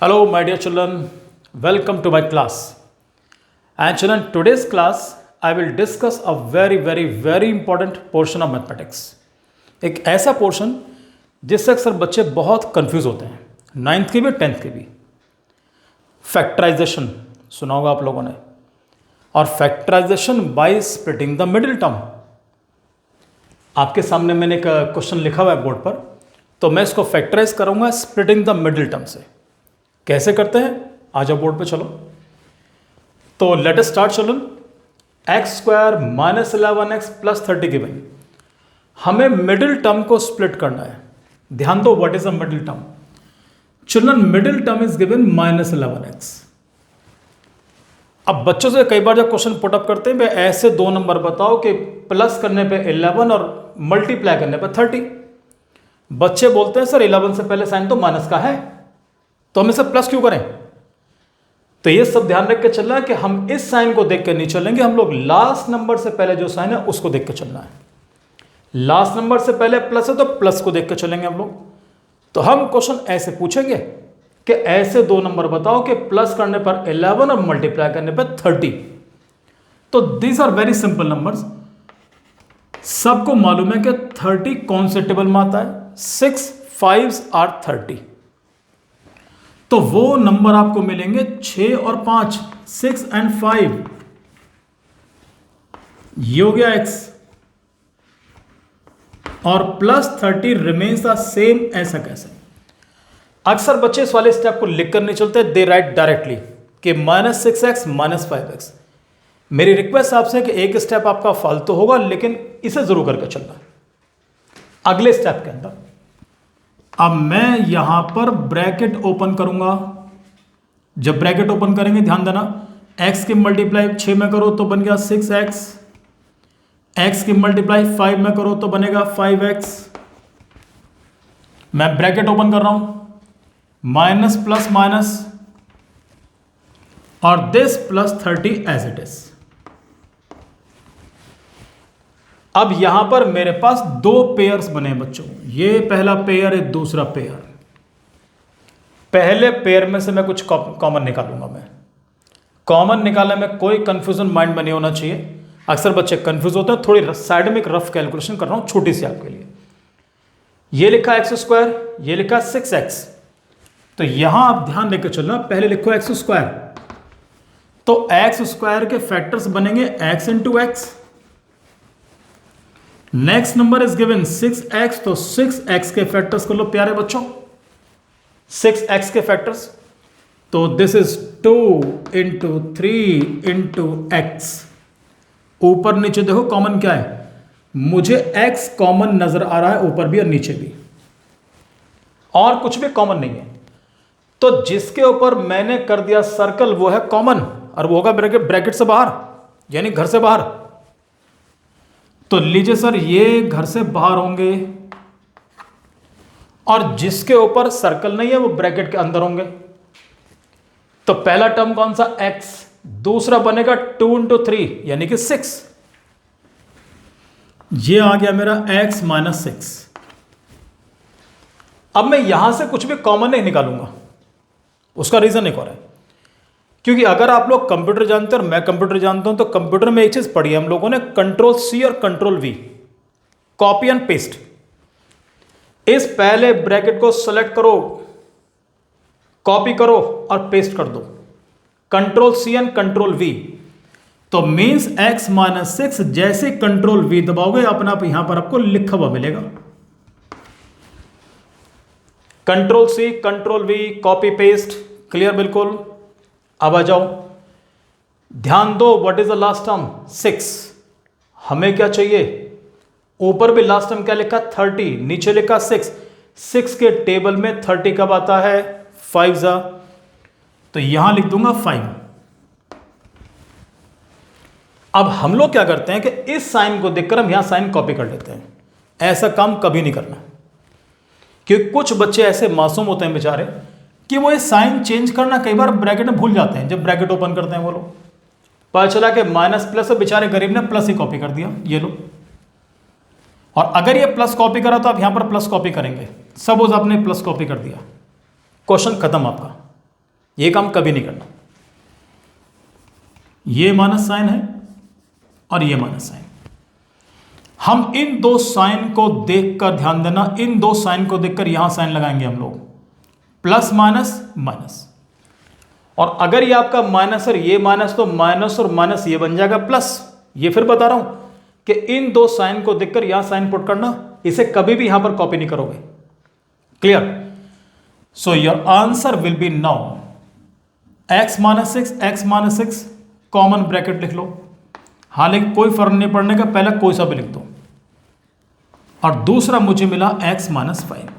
Hello, my dear children. Welcome to my class. And children, today's class I will discuss a very important portion of mathematics. एक ऐसा portion जिससे अक्सर बच्चे बहुत confuse होते हैं, नाइन्थ के भी टेंथ के भी. फैक्टराइजेशन सुना होगा आप लोगों ने, और factorization by splitting the middle term. आपके सामने मैंने एक क्वेश्चन लिखा हुआ है बोर्ड पर, तो मैं इसको फैक्टराइज करूंगा स्प्लिटिंग द मिडिल टर्म से. कैसे करते हैं, आ जाओ बोर्ड पे चलो. तो let us start children. X square minus 11x plus 30 given. हमें मिडिल टर्म को स्प्लिट करना है. ध्यान दो, what is a middle term children? Middle term is given minus 11x. अब बच्चों से कई बार जब क्वेश्चन पुट अप करते हैं, भाई ऐसे दो नंबर बताओ कि प्लस करने पे 11 और मल्टीप्लाई करने पे 30. बच्चे बोलते हैं सर 11 से पहले साइन तो माइनस का है, तो हम इसे प्लस क्यों करें? तो ये सब ध्यान रख के चलना है कि हम इस साइन को देख के नहीं चलेंगे, हम लोग लास्ट नंबर से पहले जो साइन है उसको देख के चलना है. लास्ट नंबर से पहले प्लस है तो प्लस को देख के चलेंगे हम लोग. तो हम क्वेश्चन ऐसे पूछेंगे कि ऐसे दो नंबर बताओ कि प्लस करने पर 11 और मल्टीप्लाई करने पर 30. तो these are very simple numbers. सबको मालूम है कि 30 कौन से टेबल में आता है? 6 5s आर 30. तो वो नंबर आपको मिलेंगे 6 और 5, 6 and 5. ये हो गया x, और प्लस 30 रिमेन्स द सेम. ऐसा कैसे? अक्सर बच्चे इस वाले स्टेप को लिख कर नहीं चलते, दे राइट डायरेक्टली कि -6x माइनस 5x. मेरी रिक्वेस्ट आपसे है कि एक स्टेप आपका फालतू होगा, लेकिन इसे जरूर करके चलना अगले स्टेप के अंदर. अब मैं यहां पर ब्रैकेट ओपन करूंगा. जब ब्रैकेट ओपन करेंगे ध्यान देना, x की मल्टीप्लाई 6 में करो तो बन गया 6x, x की मल्टीप्लाई 5 में करो तो बनेगा 5x. मैं ब्रैकेट ओपन कर रहा हूं, माइनस प्लस माइनस, और this plus 30 as it is. अब यहां पर मेरे पास दो पेयर्स बने बच्चों. ये पहला पेयर है, दूसरा पेयर. पहले पेयर में से मैं कुछ कॉमन निकालूंगा. मैं कॉमन निकालने में कोई कंफ्यूजन माइंड में नहीं होना चाहिए. अक्सर बच्चे कंफ्यूज होते हैं. थोड़ी साइड में एक रफ कैलकुलेशन कर रहा हूं छोटी सी आपके लिए. ये लिखा एक्स स्क्वायर, ये लिखा 6x. तो यहां आप ध्यान देकर चलना, पहले लिखो एक्स स्क्वायर. तो एक्स स्क्वायर के फैक्टर्स बनेंगे x into x. Next number is given 6x, तो 6x के फैक्टर्स कर लो प्यारे बच्चों. 6x के फैक्टर्स, तो this is 2 into 3 into x. ऊपर नीचे देखो कॉमन क्या है, मुझे x कॉमन नजर आ रहा है, ऊपर भी और नीचे भी, और कुछ भी कॉमन नहीं है. तो जिसके ऊपर मैंने कर दिया सर्कल वो है कॉमन, और वो होगा ब्रैकेट से बाहर, यानी घर से बाहर. तो लीजिए सर, ये घर से बाहर होंगे, और जिसके ऊपर सर्कल नहीं है वो ब्रैकेट के अंदर होंगे. तो पहला टर्म कौन सा? x. दूसरा बनेगा 2 इंटू 3 यानी कि 6. ये आ गया मेरा x माइनस 6. अब मैं यहां से कुछ भी कॉमन नहीं निकालूंगा. उसका रीजन एक और है, क्योंकि अगर आप लोग कंप्यूटर जानते हैं और मैं कंप्यूटर जानता हूं, तो कंप्यूटर में एक चीज पढ़ी है हम लोगों ने, कंट्रोल सी और control V, copy and paste. इस पहले ब्रैकेट को सेलेक्ट करो, कॉपी करो और पेस्ट कर दो. Control C and control V. तो मींस x माइनस 6, जैसे कंट्रोल वी दबाओगे अपने आप यहां पर आपको लिखा हुआ मिलेगा. Control C, control V, copy paste. Clear बिल्कुल. अब आ जाओ, ध्यान दो, what is the last term? 6. हमें क्या चाहिए? ऊपर भी लास्ट टर्म क्या लिखा? 30. नीचे लिखा 6. 6 के टेबल में 30 कब आता है? 5 जा. तो यहां लिख दूंगा 5. अब हम लोग क्या करते हैं कि इस साइन को देखकर हम यहां साइन कॉपी कर लेते हैं. ऐसा काम कभी नहीं करना, क्योंकि कुछ बच्चे ऐसे मासूम होते हैं बेचारे कि वो ये साइन चेंज करना कई बार ब्रैकेट में भूल जाते हैं. जब ब्रैकेट ओपन करते हैं वो लोग, पता चला कि माइनस प्लस है, बेचारे गरीब ने प्लस ही कॉपी कर दिया. ये लो, और अगर ये प्लस कॉपी करा तो आप यहां पर प्लस कॉपी करेंगे. सपोज आपने प्लस कॉपी कर दिया, क्वेश्चन खत्म आपका. ये काम कभी नहीं करना। ये माइनस साइन है और ये माइनस साइन। हम इन दो साइन को देखकर, ध्यान देना, इन दो साइन को देखकर यहां साइन लगाएंगे हम लोग, प्लस माइनस माइनस। और अगर ये आपका माइनस और ये माइनस, तो माइनस और माइनस ये बन जाएगा प्लस। ये फिर बता रहा हूं कि इन दो साइन को देखकर यहां साइन पुट करना, इसे कभी भी यहां पर कॉपी नहीं करोगे। Clear? So your answer will be now x minus 6, x minus 6 common bracket लिख लो। हालांकि कोई फर्क नहीं पड़ने का, पहले कोई सा भी लिख दो। और दूसरा मुझे मिला x minus 5।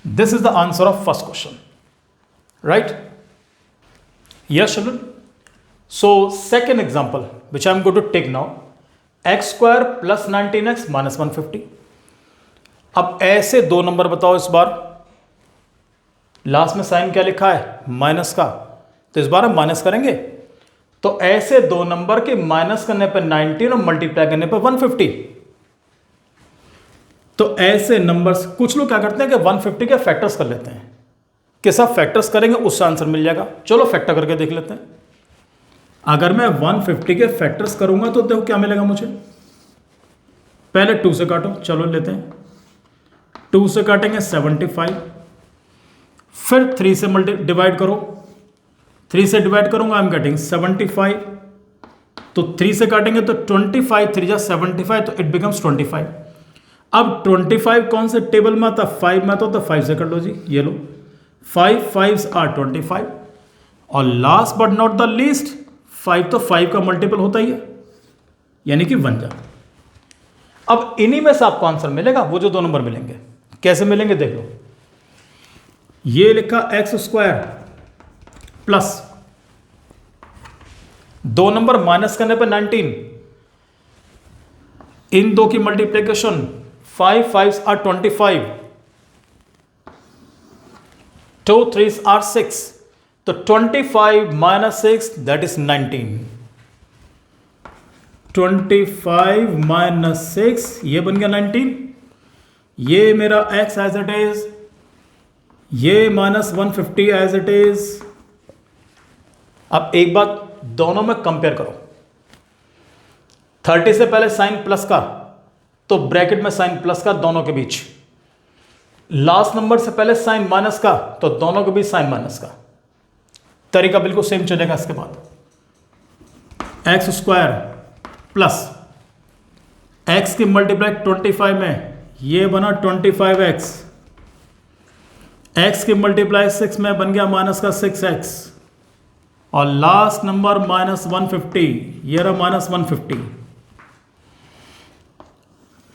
This is the answer of first question, right? Yes children. So second example which I am going to take now, X square plus 19x minus 150। अब ऐसे दो नंबर बताओ। इस बार लास्ट में साइन क्या लिखा है? माइनस का, तो इस बार हम माइनस करेंगे। तो ऐसे दो नंबर के माइनस करने पर 19 और मल्टीप्लाई करने पर 150। तो ऐसे नंबर्स, कुछ लोग क्या करते हैं कि 150 के फैक्टर्स कर लेते हैं, कि सब फैक्टर्स करेंगे उससे आंसर मिल जाएगा। चलो फैक्टर करके देख लेते हैं। अगर मैं 150 के फैक्टर्स करूंगा तो देखो क्या मिलेगा मुझे। पहले 2 से काटो, चलो लेते हैं। 2 से काटेंगे 75, फिर 3 से डिवाइड करो। 3 से डिवाइड करूंगा, आई एम गेटिंग 75। तो 3 से काटेंगे तो 25, 3 जा 75, तो इट बिकम्स 25। अब 25 कौन से टेबल में आता? 5 में आता, तो 5 से कर लो जी, ये लो 5 5s are 25। और last but not the least 5, तो 5 का मल्टीपल होता ही है, यानी कि 1 जा। अब इन्हीं में से आपको आंसर मिलेगा, वो जो दो नंबर मिलेंगे। कैसे मिलेंगे देख लो। ये लिखा एक्स स्क्वायर प्लस, दो नंबर माइनस करने पर 19, इन दो की multiplication 5 5s are 25, 2 3s are 6, तो 25 माइनस 6 दैट इज 19। 25 माइनस 6 ये बन गया 19। ये मेरा x एज इट इज, ये माइनस 150 एज इट इज। अब एक बात, दोनों में कंपेयर करो। 30 से पहले साइन प्लस का, तो ब्रैकेट में साइन प्लस का दोनों के बीच। लास्ट नंबर से पहले साइन माइनस का, तो दोनों के बीच साइन माइनस का। तरीका बिल्कुल सेम चलेगा। इसके बाद एक्स स्क्वायर प्लस एक्स की मल्टीप्लाई 25 में, ये बना 25x, एक्स की मल्टीप्लाई 6 में बन गया माइनस का 6x, और लास्ट नंबर माइनस 150, ये रहा माइनस 150।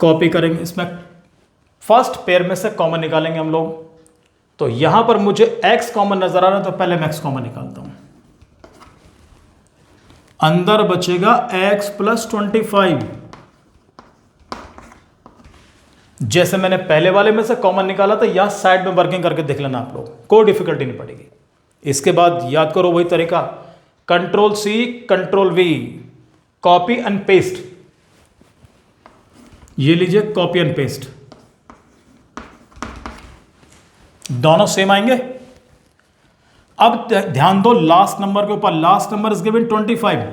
कॉपी करेंगे, इसमें फर्स्ट पेयर में से कॉमन निकालेंगे हम लोग। तो यहां पर मुझे x कॉमन नजर आ रहा है, तो पहले मैं x कॉमन निकालता हूं। अंदर बचेगा x प्लस 25। जैसे मैंने पहले वाले में से कॉमन निकाला था, यहां साइड में वर्किंग करके देख लेना आप लोग, कोई डिफिकल्टी नहीं पड़ेगी। इसके बाद याद करो वही तरीका, control C control V, copy and paste. ये लीजिए कॉपी एंड पेस्ट, दोनों सेम आएंगे। अब ध्यान दो लास्ट नंबर के ऊपर, लास्ट नंबर इज गिवन 25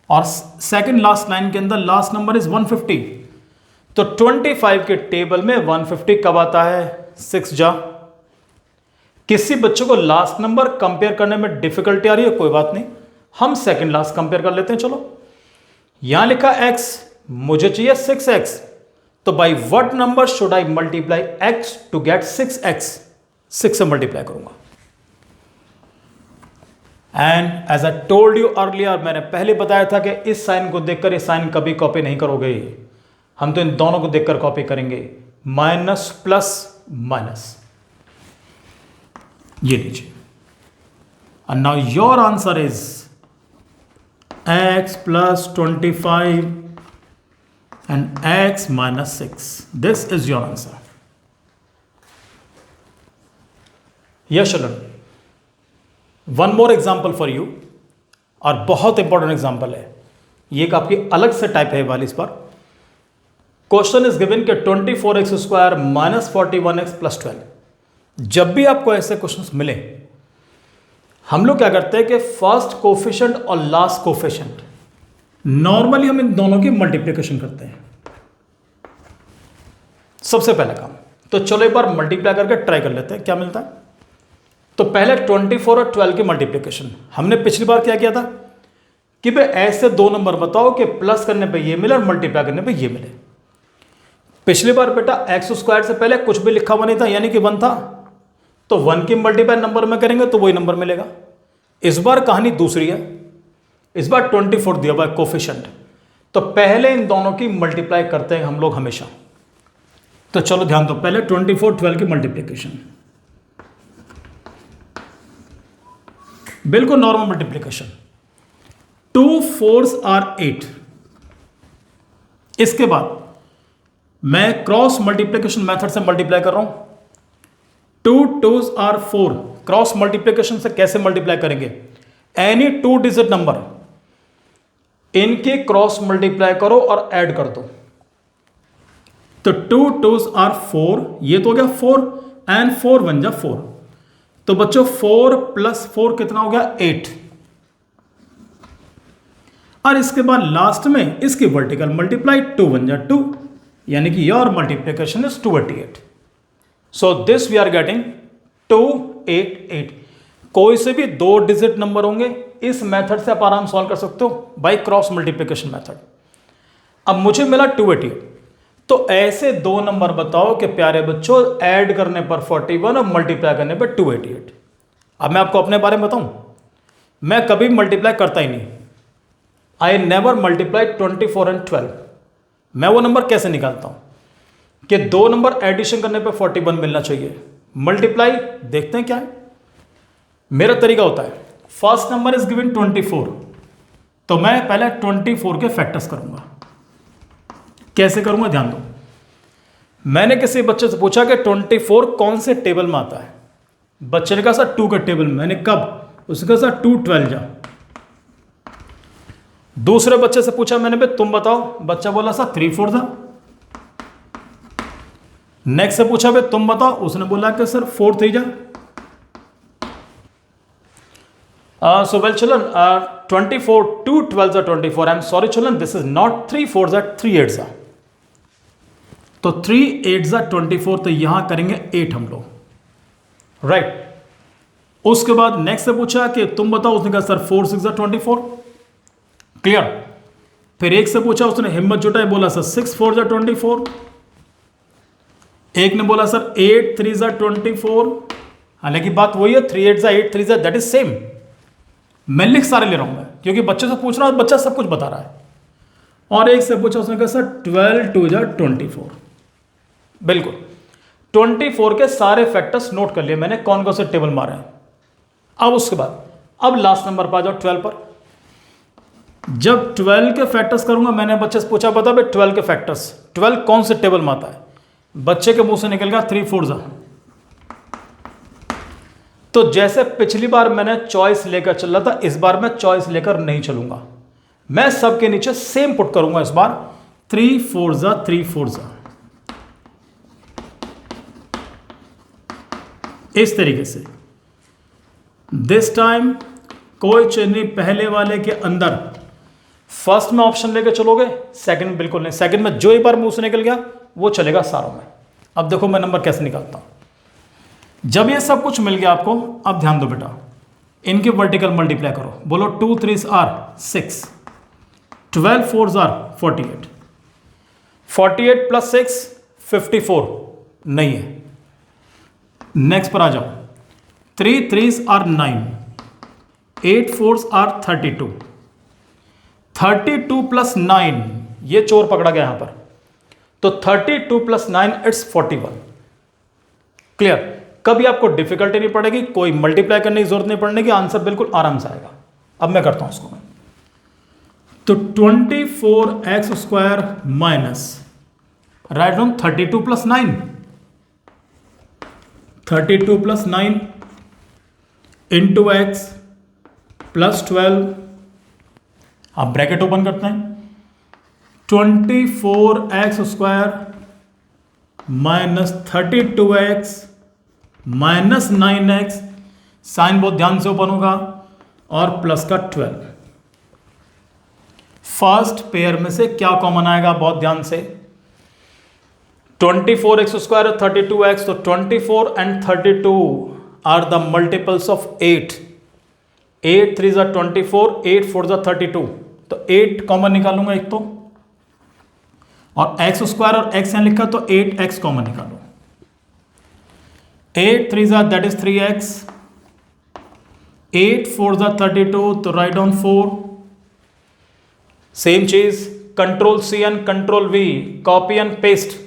और सेकंड लास्ट लाइन के अंदर लास्ट नंबर इज 150। तो 25 के टेबल में 150 कब आता है? 6 जा। किसी बच्चे को लास्ट नंबर कंपेयर करने में डिफिकल्टी आ रही है, कोई बात नहीं, हम सेकंड लास्ट कंपेयर कर लेते हैं। चलो, यहां लिखा x, मुझे चाहिए 6x, तो by what number should I multiply x to get 6x? 6 से मल्टीप्लाई करूंगा। And as I told you earlier, मैंने पहले बताया था कि इस साइन को देखकर ये साइन कभी कॉपी नहीं करोगे, हम तो इन दोनों को देखकर कॉपी करेंगे। माइनस प्लस माइनस, ये लीजिए। And now your answer is x plus 25 and x minus 6. This is your answer. Yes children, one more example for you, और बहुत इंपॉर्टेंट एग्जाम्पल है ये, एक आपकी अलग से टाइप है वाली। इस पर क्वेश्चन इज गिवन कि 24x square minus 41x plus 12। जब भी आपको ऐसे क्वेश्चंस मिले हम लोग क्या करते हैं कि फर्स्ट कोफिशिएंट और लास्ट कोफिशिएंट नॉर्मली हम इन दोनों की मल्टीप्लिकेशन करते हैं, सबसे पहला काम। तो चलो एक बार मल्टीप्लाई करके ट्राई कर लेते हैं क्या मिलता है। तो पहले 24 और 12 की मल्टीप्लिकेशन हमने पिछली बार क्या किया था कि भाई ऐसे दो नंबर बताओ कि प्लस करने पे ये मिले और मल्टीप्लाई करने पे ये मिले। पिछली बार बेटा एक्स स्क्वायर से पहले कुछ भी लिखा हुआ नहीं था, यानी कि 1 था, तो 1 की मल्टीप्लाई नंबर में करेंगे तो वही नंबर मिलेगा। इस बार कहानी दूसरी है, इस बार 24 दिया हुआ है कोफिशिएंट, तो पहले इन दोनों की मल्टीप्लाई करते हैं हम लोग हमेशा। तो चलो ध्यान दो, पहले 24 12 की मल्टीप्लिकेशन, बिल्कुल नॉर्मल मल्टीप्लिकेशन। 2 4s are 8। इसके बाद मैं क्रॉस मल्टीप्लिकेशन मेथड से मल्टीप्लाई कर रहा हूं। 2 2s are 4। क्रॉस मल्टीप्लिकेशन से कैसे मल्टीप्लाई करेंगे? एनी 2 डिजिट नंबर इनके क्रॉस मल्टीप्लाई करो और ऐड कर दो। तो 2 2s are 4, ये तो हो गया 4 एंड 4 1 जा 4। तो बच्चों 4 + 4 कितना हो गया? 8। और इसके बाद लास्ट में इसकी वर्टिकल मल्टीप्लाई 2 1 जा 2, यानी कि your multiplication is 288। So this we are getting 288। कोई से भी 2 डिजिट नंबर होंगे इस मेथड से आप आराम सॉल्व कर सकते हो बाय क्रॉस मल्टीप्लिकेशन मेथड। अब मुझे मिला 288, तो ऐसे दो नंबर बताओ कि प्यारे बच्चों ऐड करने पर 41 और मल्टीप्लाई करने पर 288। अब मैं आपको अपने बारे में बताऊं, मैं कभी मल्टीप्लाई करता ही नहीं। I never multiply 24 and 12। मैं वो नंबर कैसे निकालता हूं कि दो नंबर एडिशन करने पर 41 मिलना चाहिए, मल्टीप्लाई देखते हैं क्या है। मेरा तरीका होता है, फर्स्ट नंबर इज गिवन 24, तो मैं पहले 24 के फैक्टर्स करूंगा। कैसे करूंगा ध्यान दो। मैंने किसी बच्चे से पूछा कि 24 कौन से टेबल में आता है। बच्चे ने कहा सर 2 का टेबल में। मैंने कब? उसने कहा सर 2 12 जा। दूसरे बच्चे से पूछा मैंने, भाई तुम बताओ। बच्चा बोला सर 3 4 जा। नेक्स्ट से पूछा भाई तुम बताओ। उसने बोला कि सर 4 3 जा। So well children, 24 2 12 are 24. I'm sorry children, this is not 3 4 are 3 8 are. तो 3 8 are 24, तो यहां करेंगे 8 हम लोग, राइट। उसके बाद नेक्स्ट से पूछा कि तुम बताओ। उसने कहा सर 4 6 are 24। क्लियर। फिर एक से पूछा, उसने हिम्मत जुटाई, बोला सर 6 4 are 24। एक ने बोला सर 8 3 are 24। हालांकि बात वही है, 3 8 are 8 3 are, that is same. मैं लिख सारे ले रहा हूं मैं, क्योंकि बच्चे से पूछ रहा हूं, बच्चा सब कुछ बता रहा है। और एक से पूछा, उसने कहा सर 12 2 जा 24। बिल्कुल 24 के सारे फैक्टर्स नोट कर लिए मैंने, कौन कौन से टेबल मारे हैं। अब उसके बाद अब लास्ट नंबर पर आ जाओ 12 पर। जब 12 के फैक्टर्स करूंगा, मैंने बच्चे से पूछा बता भाई 12 के फैक्टर्स, 12 कौन से टेबल में आता है। बच्चे के मुंह से निकल गया 3 4 जा। तो जैसे पिछली बार मैंने चॉइस लेकर चल रहा था, इस बार मैं चॉइस लेकर नहीं चलूंगा। मैं सबके नीचे सेम पुट करूंगा इस बार, 3 4 जा 3 4 जा, इस तरीके से। दिस टाइम कोई चेंज नहीं। पहले वाले के अंदर फर्स्ट में ऑप्शन लेकर चलोगे, सेकंड में बिल्कुल नहीं। सेकंड में जो एक बार मुंह से निकल गया वो चलेगा सारों में। अब देखो मैं नंबर कैसे निकालता हूं। जब ये सब कुछ मिल गया आपको, अब ध्यान दो बेटा, इनके वर्टिकल मल्टीप्लाई करो। बोलो 2 3 are 6, 12 4 are 48, 48 + 6 54 नहीं है। नेक्स्ट पर आ जाओ, 3 3 are 9, 8 4 are 32, 32 + 9, ये चोर पकड़ा गया यहां पर। तो 32 + 9 इट्स 41। क्लियर। कभी आपको डिफिकल्टी नहीं पड़ेगी, कोई मल्टीप्लाई करने की जरूरत नहीं पड़ने की, आंसर बिल्कुल आराम से आएगा। अब मैं करता हूं उसको मैं। तो 24x² minus, write down 32 + 9, 32 + 9 into x + 12। आप ब्रैकेट ओपन करते हैं, 24x² minus 32x minus 9x sign बहुत ध्यान से ओपन होगा, और प्लस का 12। फर्स्ट पेयर में से क्या कॉमन आएगा, बहुत ध्यान से। 24x स्क्वायर 32x, तो 24 and 32 are the multiples of 8। 8 3 ज़ा 24, 8 4 ज़ा 32, तो 8 कॉमन निकालूंगा एक तो, और एक्स स्क्वायर और एक्स यहां लिखा तो 8x कॉमन निकालो। 8 3 ज़ा दैट इज 3x, 8 4 ज़ा 32, तो राइट डाउन 4। सेम चीज, control C and control V, copy and paste.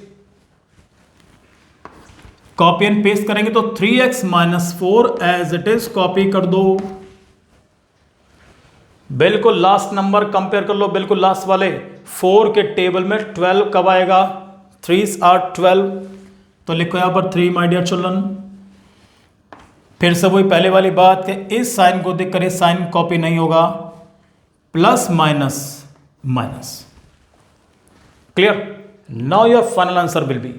Copy and paste करेंगे तो 3x minus 4 as it is copy कर दो। बिल्कुल लास्ट नंबर कंपेयर कर लो, बिल्कुल लास्ट वाले 4 के टेबल में 12 कब आएगा, 3s are 12, तो लिखो यहां पर 3 माय डियर चिल्ड्रन। फिर से वही पहले वाली बात कि इस साइन को देखकर इस साइन कॉपी नहीं होगा, plus minus minus. Clear? Now your final answer will be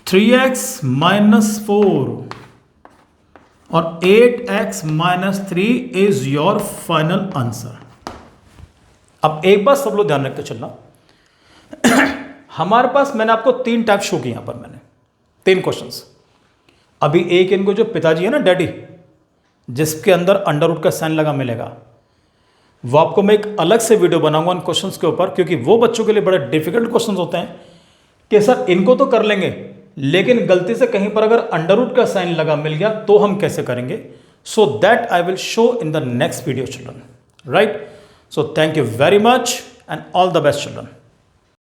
3x minus 4 और 8x minus 3 is your final answer. अब एक बात सब लोग ध्यान रखते चलना, हमारे पास मैंने आपको 3 टाइप शो किए, यहां पर मैंने 3 क्वेश्चंस। अभी एक इनको जो पिताजी है ना, डैडी, जिसके अंदर अंडर रूट का साइन लगा मिलेगा, वो आपको मैं एक अलग से वीडियो बनाऊंगा उन क्वेश्चंस के ऊपर, क्योंकि वो बच्चों के लिए बड़े डिफिकल्ट क्वेश्चंस होते हैं कि सर इनको तो कर लेंगे, लेकिन गलती से कहीं पर अगर अंडर रूट का साइन लगा मिल गया तो हम कैसे करेंगे। So that I will show in the next video children, right? So thank you very much and all the best children.